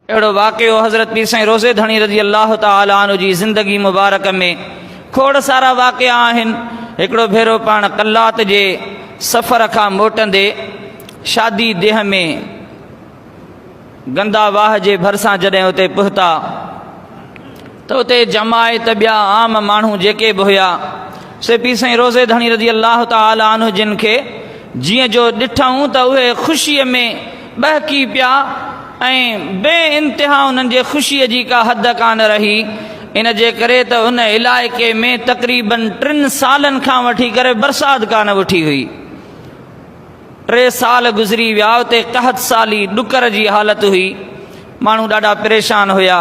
अहिड़ो वाक़ियो हज़रत पीर साईं रोज़े धणी रज़ी अल्लाह तआला अन्हु जी ज़िंदगी मुबारक में खोड़ सारा वाक़िया आहिनि। हिकिड़ो भेरो पाण कल्लात जे सफ़र खां मोटंदे शादी देह में गंदा वाह जे भरिसां जॾहिं उते पहुता त उते जमायत ॿिया आम माण्हू जेके बि हुआ से पीर साईं रोज़े धणी रज़ी अल्लाह तआला अन्हु जिन खे जीअं जो ॾिठऊं त उहे ख़ुशीअ में बहकी पिया ऐं बे इंतिहा उन्हनि जे ख़ुशीअ जी का हद कान रही। इन जे करे त उन इलाइक़े में तक़रीबन 3 सालनि खां वठी करे बरसाति कान वठी हुई। 3 साल गुज़री विया, उते कहत साली ॾुकर जी हालत हुई, माण्हू ॾाढा परेशान हुया।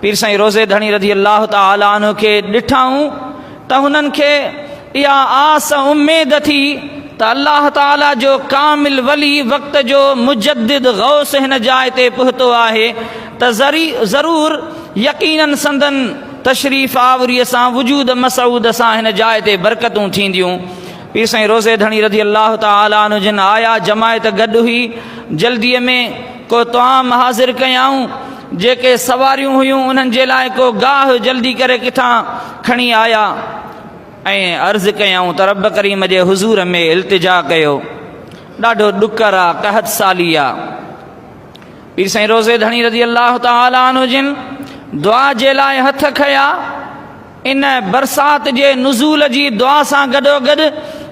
पीर साईं रोज़े धणी रज़ी अल्लाह तआला अन्हु खे ॾिठऊं त हुननि खे इहा आस उमेद थी त अल्लाह ताला जो कामिल वली वक़्त जो मुजद्दिद गौस हिन जाइ ते पहुतो आहे त ज़रूर यकीनन संदन तशरीफ़ आवरीअ सां वजूद मसूद सां हिन जाइ ते बरकतूं थींदियूं। पीर साईं रोज़े धणी रज़ी अल्लाह तआला अन्हु जिन आया, जमायत गॾु हुई, जल्दीअ में को तआम हाज़िर कयाऊं, जेके सवारियूं हुयूं उन्हनि जे लाइ को गाह जल्दी करे किथां खणी आया ऐं अर्ज़ु कयऊं त रब करीम जे हुज़ूर में इल्तिजा कयो। ॾाढो ॾुकर आहे, कहत साली आहे। पीर साईं रोज़े धणी रज़ी अल्लाह तआला अन्हु जिन दुआ जे लाइ हथ खया। इन बरसात जे नुज़ूल जी दुआ सां गॾोगॾु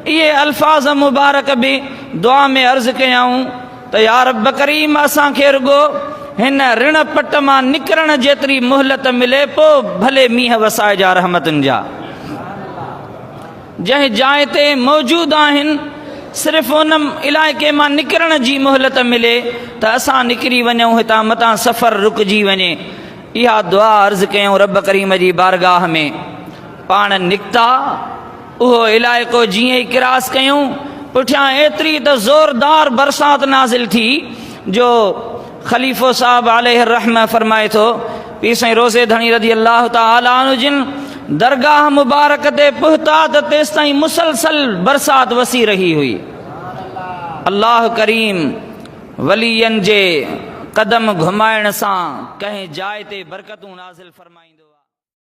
इहे अल्फाज़ मुबारक बि दुआ में अर्ज़ु कयऊं त या रब करीम असांखे रुॻो हिन ऋण पट मां निकिरण जेतिरी मोहलत मिले, पोइ भले मींहं वसाए जा रहमतुनि जा। जंहिं जाइ ते मौजूद आहिनि सिर्फ़ु उन इलाइक़े मां निकिरण जी मोहलत मिले त असां निकिरी वञूं, हितां मतां सफ़र रुकिजी वञे। इहा दुआ अर्ज़ु कयूं रब करीम जी बारगाह में। पाण निकिता, उहो इलाइक़ो जीअं ई किरास कयूं, पुठियां एतिरी त ज़ोरदार बरसाति नाज़िल थी जो ख़लीफ़ो साहब अलैहि रहम फरमाए थो, पीर साईं रोज़े धणी रज़ी अल्लाह तआला अन्हु जिन दरगाह मुबारक ते पहुता त तेसि ताईं मुसलसल बरसाति वसी रही हुई। अल्लाह करीम वलियन जे कदम घुमाइण सां कंहिं जाइ ते बरकतूं नाज़िल फरमाईंदो।